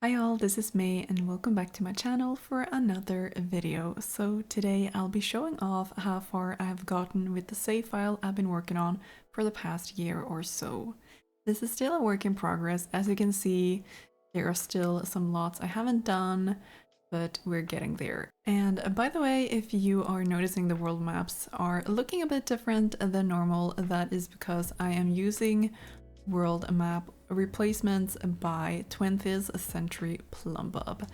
Hi all, this is May and welcome back to my channel for another video. So today I'll be showing off how far I have gotten with the save file I've been working on for the past year or so. This is still a work in progress. As you can see, there are still some lots I haven't done, but we're getting there. And by the way, if you are noticing the world maps are looking a bit different than normal, that is because I am using world map replacements by 20th Century Plumbub.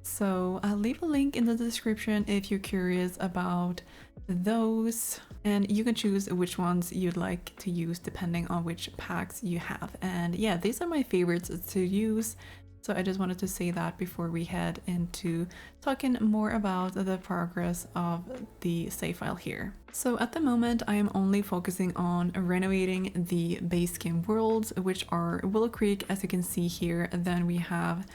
So I'll leave a link in the description if you're curious about those, and you can choose which ones you'd like to use depending on which packs you have. And yeah, these are my favorites to use. So I just wanted to say that before we head into talking more about the progress of the save file here. So at the moment, I am only focusing on renovating the base game worlds, which are Willow Creek, as you can see here. Then we have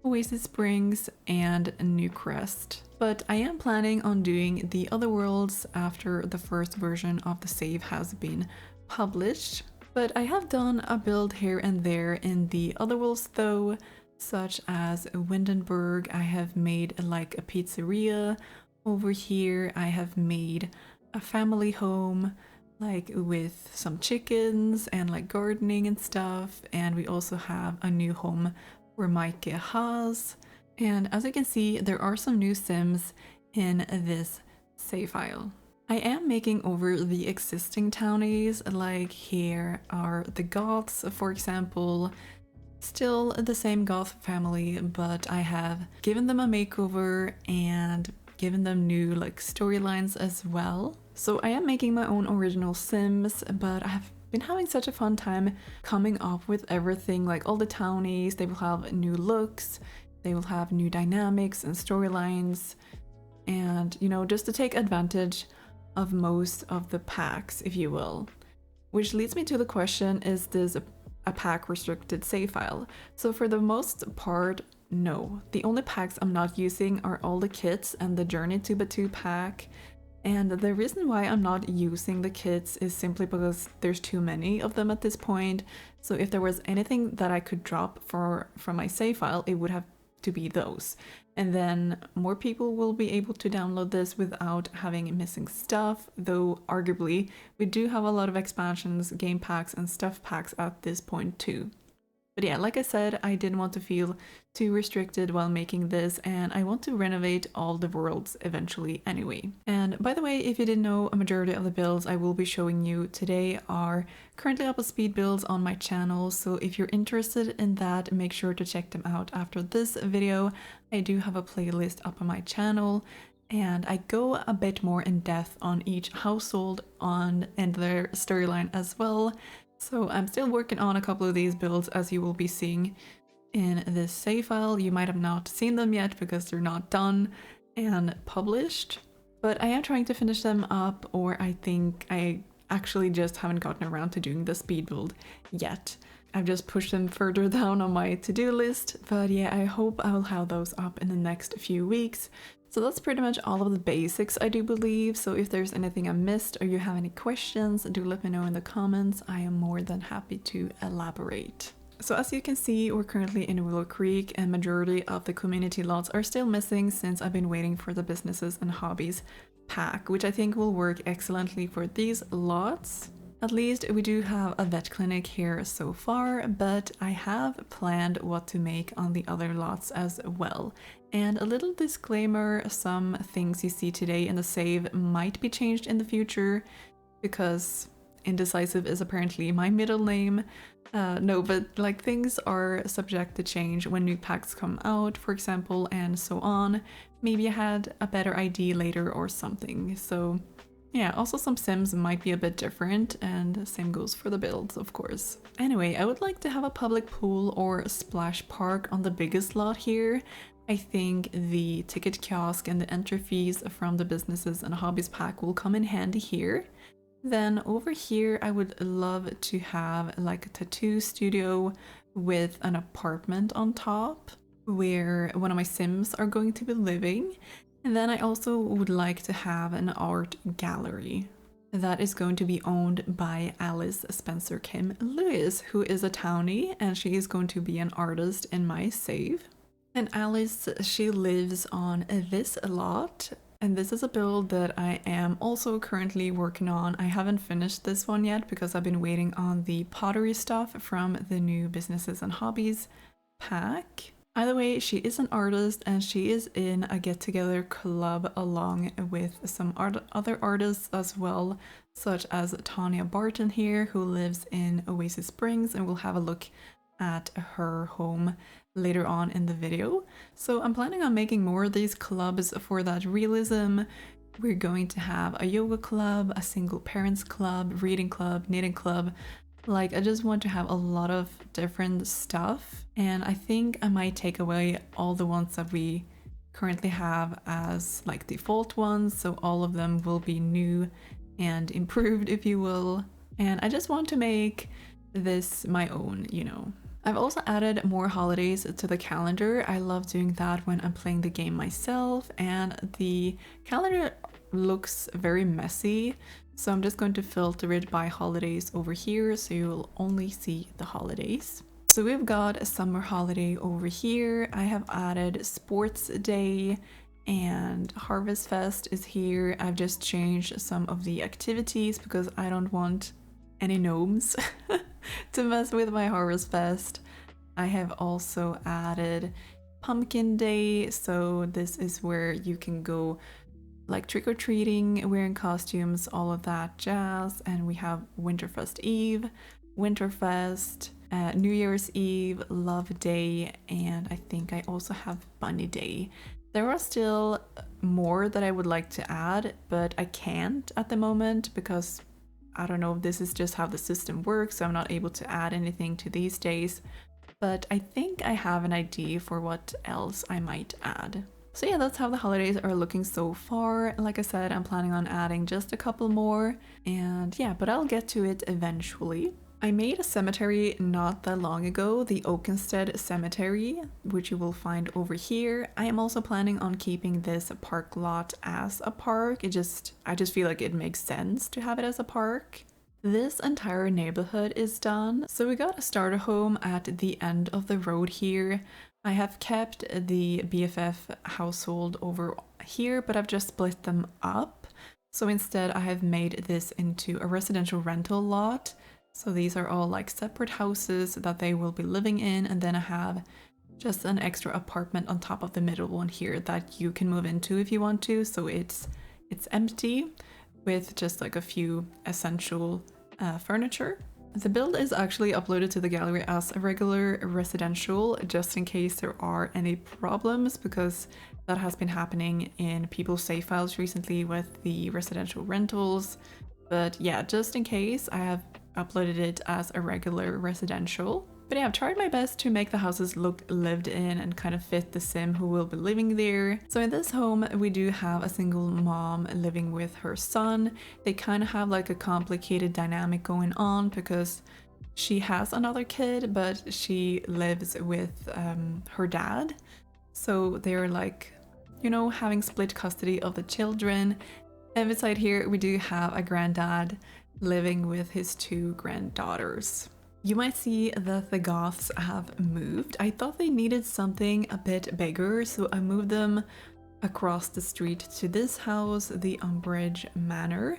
Oasis Springs and Newcrest. But I am planning on doing the other worlds after the first version of the save has been published. But I have done a build here and there in the other worlds though, such as Windenburg. I have made like a pizzeria. Over here I have made a family home, like with some chickens and like gardening and stuff. And we also have a new home for Mike has. And as you can see, there are some new sims in this save file. I am making over the existing townies, like here are the Goths, for example. Still the same goth family, but I have given them a makeover and given them new like storylines as well. So I am making my own original sims, but I have been having such a fun time coming up with everything, like all the townies. They will have new looks, they will have new dynamics and storylines, and you know, just to take advantage of most of the packs, if you will. Which leads me to the question, is this a pack restricted save file? So for the most part, no. The only packs I'm not using are all the kits and the Journey to Batu pack. And the reason why I'm not using the kits is simply because there's too many of them at this point. So if there was anything that I could drop from my save file, it would have to be those. And then more people will be able to download this without having missing stuff, though arguably we do have a lot of expansions, game packs and stuff packs at this point too. But yeah, like I said, I didn't want to feel too restricted while making this, and I want to renovate all the worlds eventually anyway. And by the way, if you didn't know, a majority of the builds I will be showing you today are currently up as speed builds on my channel, so if you're interested in that, make sure to check them out after this video. I do have a playlist up on my channel, and I go a bit more in depth on each household and their storyline as well. So I'm still working on a couple of these builds, as you will be seeing in this save file. You might have not seen them yet because they're not done and published, but I am trying to finish them up, or I think I actually just haven't gotten around to doing the speed build yet. I've just pushed them further down on my to-do list, but yeah, I hope I'll have those up in the next few weeks. So that's pretty much all of the basics, I do believe. So if there's anything I missed or you have any questions, do let me know in the comments. I am more than happy to elaborate. So as you can see, we're currently in Willow Creek, and majority of the community lots are still missing since I've been waiting for the businesses and hobbies pack, which I think will work excellently for these lots. At least we do have a vet clinic here so far, but I have planned what to make on the other lots as well. And a little disclaimer, some things you see today in the save might be changed in the future, because indecisive is apparently my middle name. No, but like things are subject to change when new packs come out, for example, and so on. Maybe I had a better ID later or something, so yeah, also some sims might be a bit different, and same goes for the builds, of course. Anyway, I would like to have a public pool or a splash park on the biggest lot here. I think the ticket kiosk and the entry fees from the businesses and hobbies pack will come in handy here. Then over here, I would love to have like a tattoo studio with an apartment on top where one of my sims are going to be living. And then I also would like to have an art gallery that is going to be owned by Alice Spencer Kim Lewis, who is a townie, and she is going to be an artist in my save. And Alice, she lives on this lot. And this is a build that I am also currently working on. I haven't finished this one yet because I've been waiting on the pottery stuff from the new businesses and hobbies pack. Either way, she is an artist and she is in a get-together club along with some other artists as well, such as Tanya Barton here, who lives in Oasis Springs, and we'll have a look at her home later on in the video. So I'm planning on making more of these clubs for that realism. We're going to have a yoga club, a single parents club, reading club, knitting club. Like, I just want to have a lot of different stuff, and I think I might take away all the ones that we currently have as like default ones, so all of them will be new and improved, if you will. And I just want to make this my own, you know. I've also added more holidays to the calendar. I love doing that when I'm playing the game myself, and the calendar looks very messy, so I'm just going to filter it by holidays over here, so you'll only see the holidays. So we've got a summer holiday over here. I have added sports day, and Harvest Fest is here. I've just changed some of the activities because I don't want any gnomes to mess with my Harvest Fest. I have also added Pumpkin Day, so this is where you can go like trick-or-treating, wearing costumes, all of that jazz. And we have Winterfest Eve, Winterfest, New Year's Eve, Love Day, and I think I also have Bunny Day. There are still more that I would like to add, but I can't at the moment because I don't know if this is just how the system works, so I'm not able to add anything to these days. But I think I have an idea for what else I might add. So yeah, that's how the holidays are looking so far. Like I said, I'm planning on adding just a couple more, and yeah, but I'll get to it eventually. I made a cemetery not that long ago, the Oakenstead Cemetery, which you will find over here. I am also planning on keeping this park lot as a park. I just feel like it makes sense to have it as a park. This entire neighborhood is done, so we got a starter home at the end of the road here. I have kept the BFF household over here, but I've just split them up. So instead I have made this into a residential rental lot. So these are all like separate houses that they will be living in, and then I have just an extra apartment on top of the middle one here that you can move into if you want to. So it's empty with just like a few essential furniture. The build is actually uploaded to the gallery as a regular residential, just in case there are any problems, because that has been happening in people's save files recently with the residential rentals. But yeah, just in case, I have uploaded it as a regular residential. But yeah, I've tried my best to make the houses look lived in and kind of fit the sim who will be living there. So in this home, we do have a single mom living with her son. They kind of have like a complicated dynamic going on because she has another kid, but she lives with her dad. So they're like, you know, having split custody of the children. And beside here, we do have a granddad living with his two granddaughters. You might see that the goths have moved. I thought they needed something a bit bigger, so I moved them across the street to this house, the Umbridge Manor.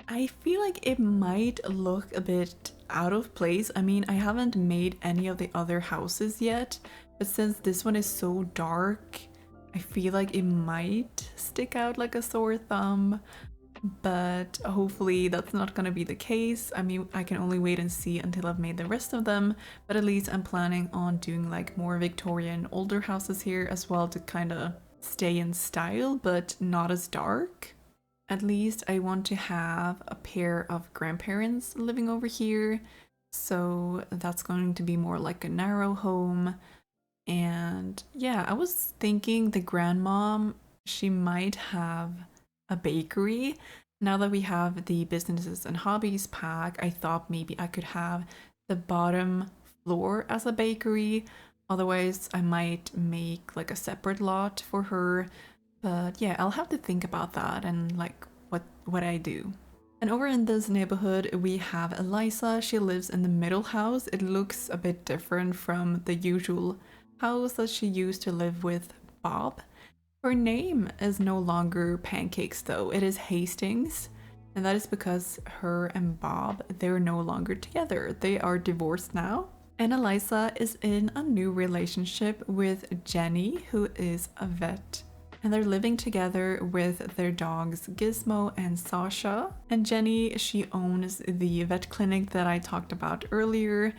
I feel like it might look a bit out of place. I mean, I haven't made any of the other houses yet, but since this one is so dark, I feel like it might stick out like a sore thumb. But hopefully that's not gonna be the case. I mean, I can only wait and see until I've made the rest of them, but at least I'm planning on doing like more Victorian older houses here as well to kind of stay in style but not as dark. At least I want to have a pair of grandparents living over here, so that's going to be more like a narrow home. And yeah, I was thinking the grandmom, she might have a bakery. Now that we have the businesses and hobbies pack, I thought maybe I could have the bottom floor as a bakery. Otherwise, I might make like a separate lot for her. But yeah, I'll have to think about that and like what I do. And over in this neighborhood, we have Eliza. She lives in the middle house. It looks a bit different from the usual house that she used to live with Bob. Her name is no longer Pancakes though, it is Hastings. And that is because her and Bob, they're no longer together. They are divorced now. And Eliza is in a new relationship with Jenny, who is a vet. And they're living together with their dogs Gizmo and Sasha. And Jenny, she owns the vet clinic that I talked about earlier.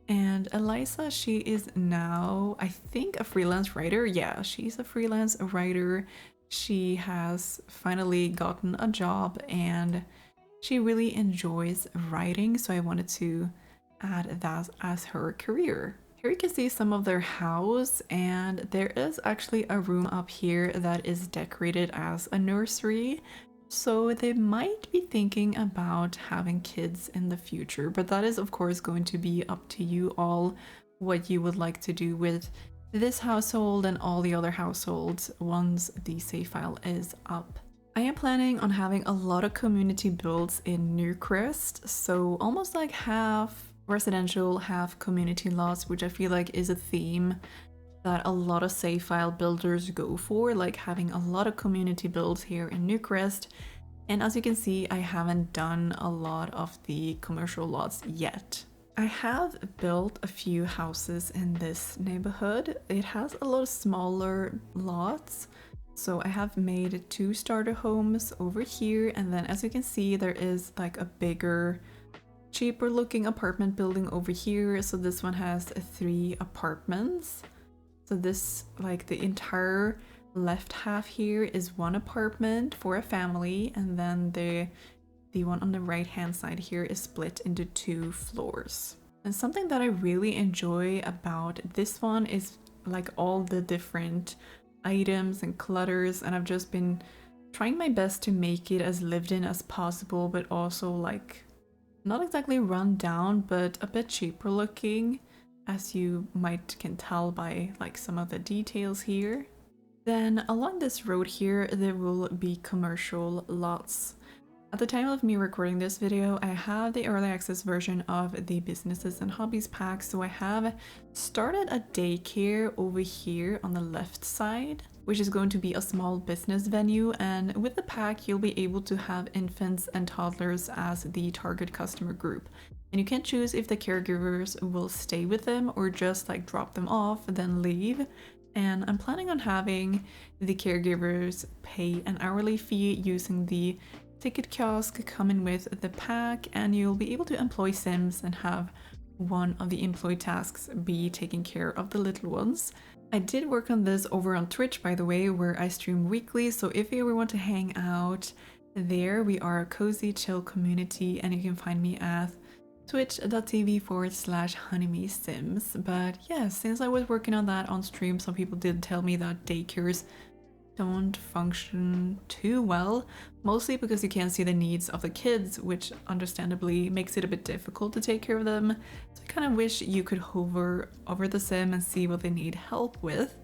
And Eliza, she is now, I think, a freelance writer. Yeah, she's a freelance writer. She has finally gotten a job and she really enjoys writing. So I wanted to add that as her career. Here you can see some of their house, and there is actually a room up here that is decorated as a nursery. So they might be thinking about having kids in the future, but that is of course going to be up to you all what you would like to do with this household and all the other households once the save file is up. I am planning on having a lot of community builds in Newcrest, so almost like half residential, half community lots, which I feel like is a theme that a lot of save file builders go for, like having a lot of community builds here in Newcrest. And as you can see, I haven't done a lot of the commercial lots yet. I have built a few houses in this neighborhood. It has a lot of smaller lots. So I have made 2 starter homes over here, and then as you can see, there is like a bigger, cheaper looking apartment building over here. So this one has 3 apartments. So this, like the entire left half here is 1 apartment for a family, and then the one on the right hand side here is split into 2 floors. And something that I really enjoy about this one is like all the different items and clutters, and I've just been trying my best to make it as lived in as possible, but also like not exactly run down, but a bit cheaper looking, as you might can tell by like some of the details here. Then along this road here, there will be commercial lots. At the time of me recording this video, I have the early access version of the businesses and hobbies pack, so I have started a daycare over here on the left side, which is going to be a small business venue, and with the pack you'll be able to have infants and toddlers as the target customer group. And you can choose if the caregivers will stay with them or just like drop them off then leave. And I'm planning on having the caregivers pay an hourly fee using the ticket kiosk coming with the pack, and you'll be able to employ Sims and have one of the employee tasks be taking care of the little ones. I did work on this over on Twitch, by the way, where I stream weekly, so if you ever want to hang out there, we are a cozy chill community, and you can find me at twitch.tv/honeymaysims. But yeah, since I was working on that on stream, some people did tell me that daycares don't function too well, mostly because you can't see the needs of the kids, which understandably makes it a bit difficult to take care of them. So I kind of wish you could hover over the sim and see what they need help with.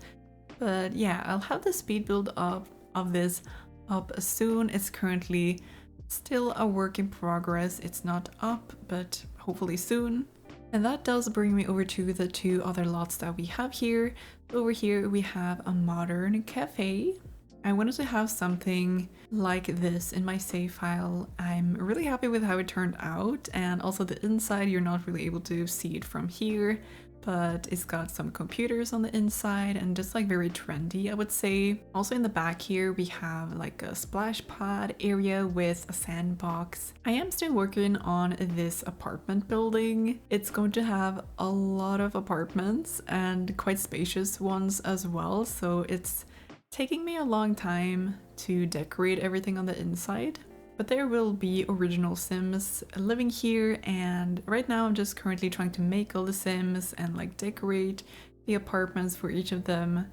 But yeah, I'll have the speed build up of this up soon. It's currently still a work in progress. It's not up, but hopefully soon. And that does bring me over to the 2 other lots that we have here. Over here we have a modern cafe. I wanted to have something like this in my save file. I'm really happy with how it turned out, and also the inside you're not really able to see it from here, but it's got some computers on the inside and just like very trendy, I would say. Also in the back here we have like a splash pad area with a sandbox. I am still working on this apartment building. It's going to have a lot of apartments and quite spacious ones as well, so it's taking me a long time to decorate everything on the inside. But there will be original Sims living here, and right now I'm just currently trying to make all the Sims and like decorate the apartments for each of them.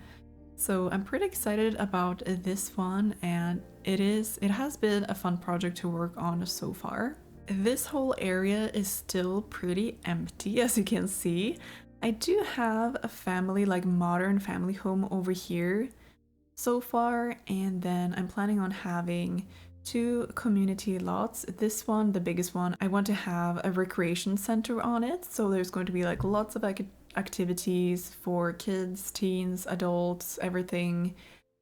So I'm pretty excited about this one, and it has been a fun project to work on so far. This whole area is still pretty empty, as you can see. I do have a family, like modern family home over here so far, and then I'm planning on having 2 community lots. This one, the biggest one, I want to have a recreation center on it, so there's going to be like lots of activities for kids, teens, adults, everything.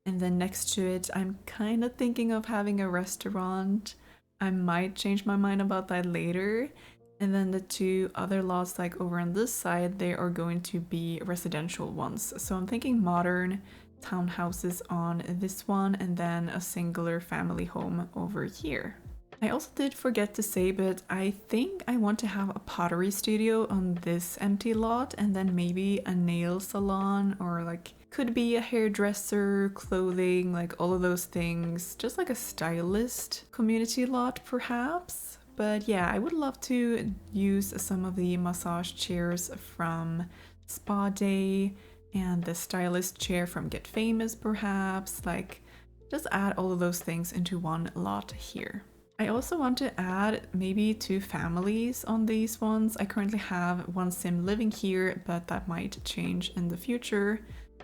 And then next to it, I'm kind of thinking of having a restaurant. I might change my mind about that later. And then the two other lots, like over on this side, they are going to be residential ones. So I'm thinking modern townhouses on this one, and then a singular family home over here. I also did forget to say, but I think I want to have a pottery studio on this empty lot, and then maybe a nail salon, or like could be a hairdresser, clothing, like all of those things. Just like a stylist community lot perhaps. But yeah, I would love to use some of the massage chairs from Spa Day and the stylist chair from Get Famous perhaps. Like just add all of those things into one lot here. I also want to add maybe 2 families on these ones. I currently have 1 sim living here, but that might change in the future.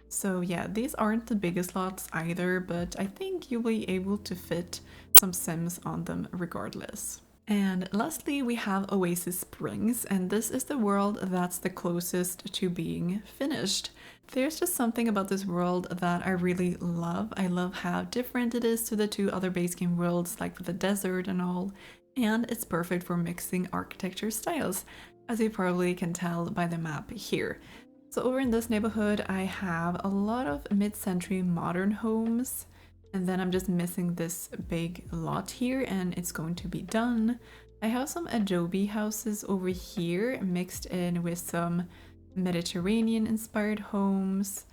So yeah, these aren't the biggest lots either, but I think you'll be able to fit some sims on them regardless. And lastly, we have Oasis Springs, and this is the world that's the closest to being finished. There's just something about this world that I really love. I love how different it is to the 2 other base game worlds, like with the desert and all, and it's perfect for mixing architecture styles, as you probably can tell by the map here. So over in this neighborhood, I have a lot of mid-century modern homes. And then I'm just missing this big lot here, and it's going to be done. I have some adobe houses over here mixed in with some Mediterranean inspired homes.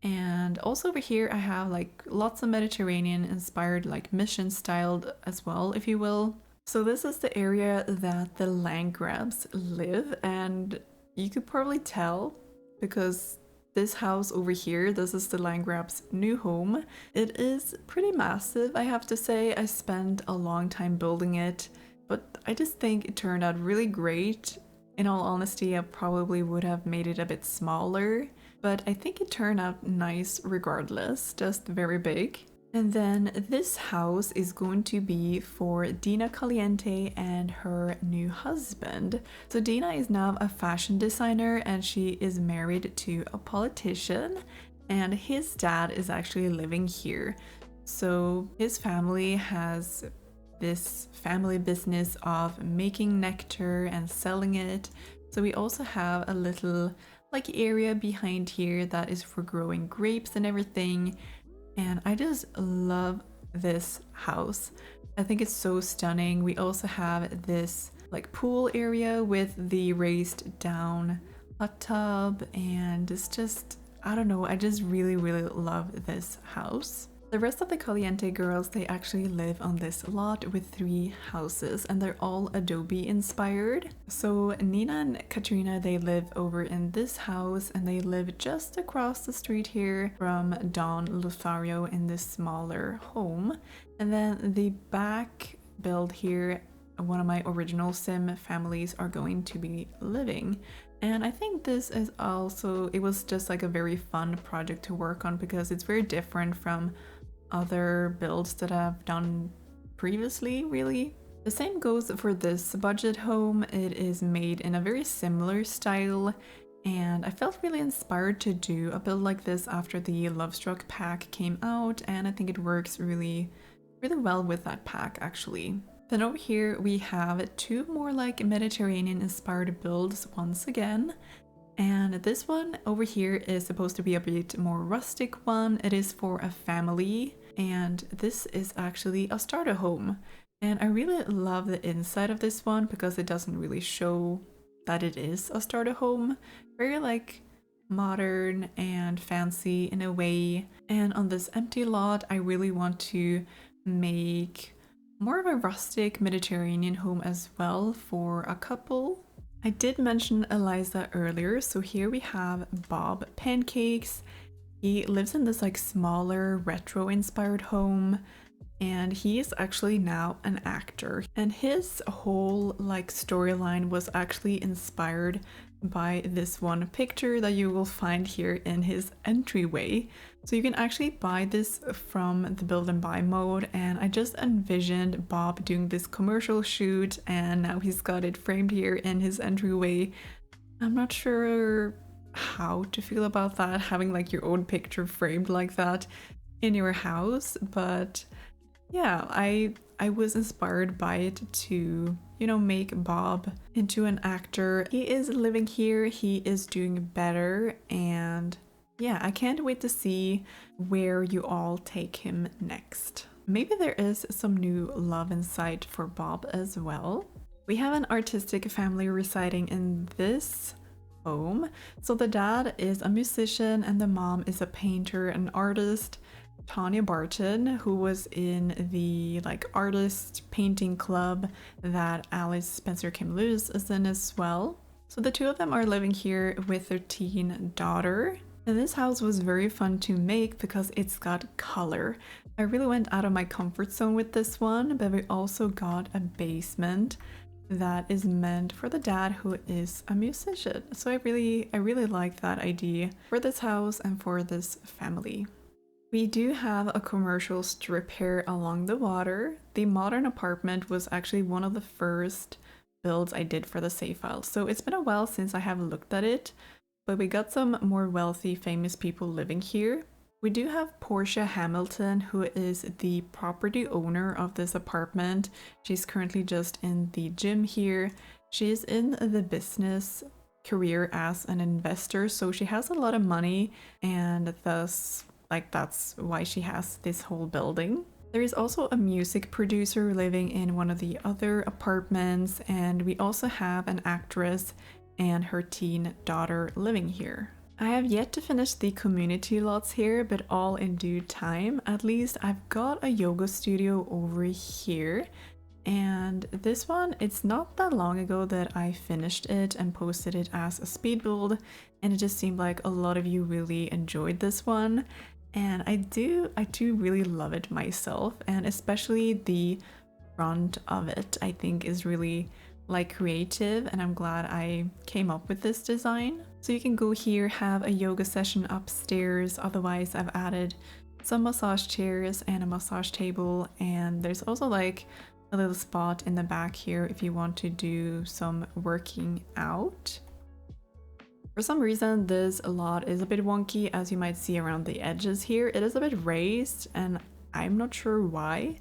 And also over here I have like lots of Mediterranean inspired, like mission styled as well, if you will. So this is the area that the Landgrabs live, and you could probably tell because this house over here, this is the Landgrab's new home. It is pretty massive, I have to say. I spent a long time building it, but I just think it turned out really great. In all honesty, I probably would have made it a bit smaller, but I think it turned out nice regardless, just very big. And then this house is going to be for Dina Caliente and her new husband. So Dina is now a fashion designer and she is married to a politician, and his dad is actually living here. So his family has this family business of making nectar and selling it. So we also have a little like area behind here that is for growing grapes and everything. And I just love this house. I think it's so stunning. We also have this like pool area with the raised down hot tub, and it's just, I don't know, I just really love this house. The rest of the Caliente girls, they actually live on this lot with 3 houses, and they're all adobe inspired. So Nina and Katrina, they live over in this house, and they live just across the street here from Don Lothario in this smaller home. And then the back build here, one of my original sim families are going to be living. And I think this is also, it was just like a very fun project to work on because it's very different from other builds that I've done previously, really. The same goes for this budget home. It is made in a very similar style, and I felt really inspired to do a build like this after the Lovestruck pack came out, and I think it works really well with that pack actually. Then over here we have 2 more like Mediterranean inspired builds once again. And this one over here is supposed to be a bit more rustic one. It is for a family, and this is actually a starter home. And I really love the inside of this one because it doesn't really show that it is a starter home. Very like modern and fancy in a way. And on this empty lot, I really want to make more of a rustic Mediterranean home as well for a couple. I did mention Eliza earlier, so here we have Bob Pancakes. He lives in this like smaller retro inspired home, and he is actually now an actor, and his whole like storyline was actually inspired by this one picture that you will find here in his entryway. So you can actually buy this from the build and buy mode, and I just envisioned Bob doing this commercial shoot, and now he's got it framed here in his entryway. I'm not sure how to feel about that, having like your own picture framed like that in your house. But yeah, I was inspired by it to, you know, make Bob into an actor. He is living here, he is doing better, and yeah, I can't wait to see where you all take him next. Maybe there is some new love in sight for Bob as well. We have an artistic family residing in this home. So the dad is a musician and the mom is a painter and artist. Tanya Barton, who was in the like artist painting club that Alice Spencer Kim Lewis is in as well. So the two of them are living here with their teen daughter. And this house was very fun to make because it's got color. I really went out of my comfort zone with this one, but we also got a basement that is meant for the dad who is a musician. So I really like that idea for this house and for this family. We do have a commercial strip here along the water. The modern apartment was actually one of the first builds I did for the save file. So it's been a while since I have looked at it, but we got some more wealthy, famous people living here. We do have Portia Hamilton, who is the property owner of this apartment. She's currently just in the gym here. She's in the business career as an investor, so she has a lot of money, and thus like that's why she has this whole building. There is also a music producer living in one of the other apartments, and we also have an actress and her teen daughter living here. I have yet to finish the community lots here, but all in due time. At least I've got a yoga studio over here, and this one, it's not that long ago that I finished it and posted it as a speed build, and it just seemed like a lot of you really enjoyed this one. And I do really love it myself, and especially the front of it I think is really like creative, and I'm glad I came up with this design. So you can go here, have a yoga session upstairs. Otherwise I've added some massage chairs and a massage table, and there's also like a little spot in the back here if you want to do some working out. For some reason, this lot is a bit wonky, as you might see around the edges here. It is a bit raised, and I'm not sure why.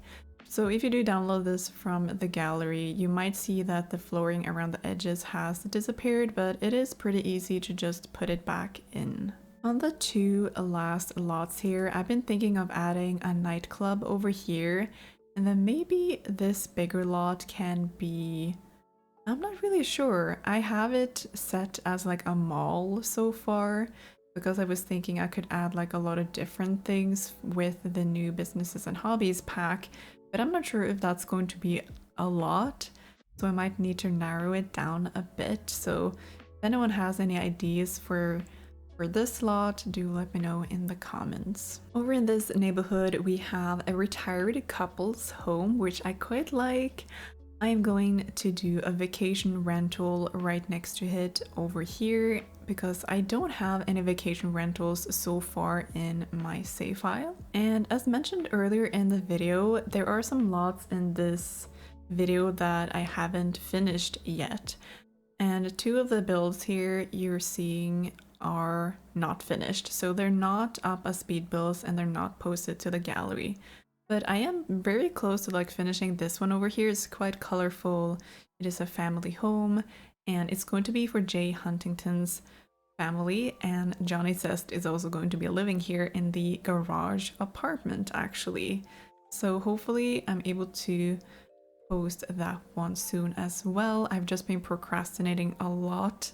So if you do download this from the gallery, you might see that the flooring around the edges has disappeared, but it is pretty easy to just put it back in. On the two last lots here, I've been thinking of adding a nightclub over here, and then maybe this bigger lot can be... I'm not really sure. I have it set as like a mall so far because I was thinking I could add like a lot of different things with the new businesses and hobbies pack, but I'm not sure if that's going to be a lot, so I might need to narrow it down a bit. So if anyone has any ideas for this lot, do let me know in the comments. Over in this neighborhood, we have a retired couple's home, which I quite like. I am going to do a vacation rental right next to it over here because I don't have any vacation rentals so far in my save file. And as mentioned earlier in the video, there are some lots in this video that I haven't finished yet. And two of the builds here you're seeing are not finished. So they're not up as speed builds and they're not posted to the gallery. But I am very close to like finishing this one over here. It's quite colorful. It is a family home, and it's going to be for Jay Huntington's family, and Johnny Zest is also going to be living here in the garage apartment actually. So hopefully I'm able to post that one soon as well. I've just been procrastinating a lot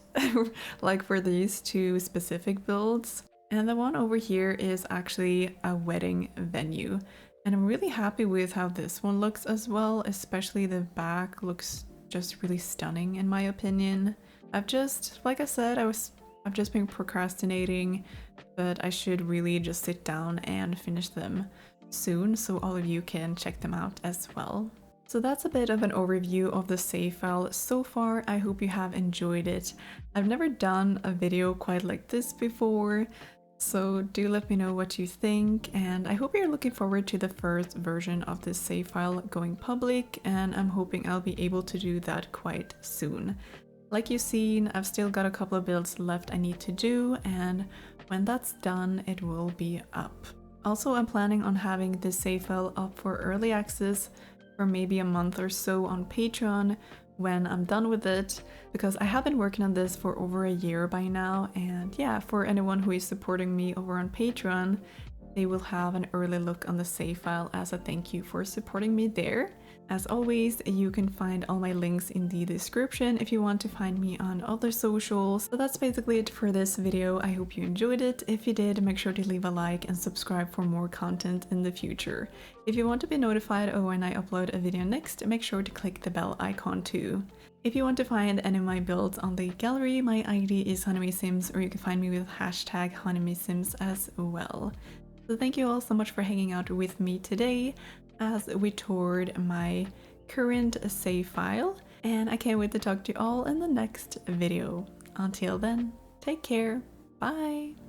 like for these two specific builds. And the one over here is actually a wedding venue. And I'm really happy with how this one looks as well, especially the back looks just really stunning in my opinion. I've just, like I said, I've just been procrastinating, but I should really just sit down and finish them soon so all of you can check them out as well. So that's a bit of an overview of the save file so far. I hope you have enjoyed it. I've never done a video quite like this before, so do let me know what you think, and I hope you're looking forward to the first version of this save file going public, and I'm hoping I'll be able to do that quite soon. Like you've seen, I've still got a couple of builds left I need to do, and when that's done, it will be up. Also, I'm planning on having this save file up for early access for maybe a month or so on Patreon when I'm done with it, because I have been working on this for over a year by now, and yeah, for anyone who is supporting me over on Patreon, they will have an early look on the save file as a thank you for supporting me there. As always, you can find all my links in the description if you want to find me on other socials. So that's basically it for this video. I hope you enjoyed it. If you did, make sure to leave a like and subscribe for more content in the future. If you want to be notified of when I upload a video next, make sure to click the bell icon too. If you want to find any of my builds on the gallery, my ID is honeymaysims, or you can find me with hashtag honeymaysims as well. So thank you all so much for hanging out with me today as we toured my current save file, and I can't wait to talk to you all in the next video. Until then, take care, bye!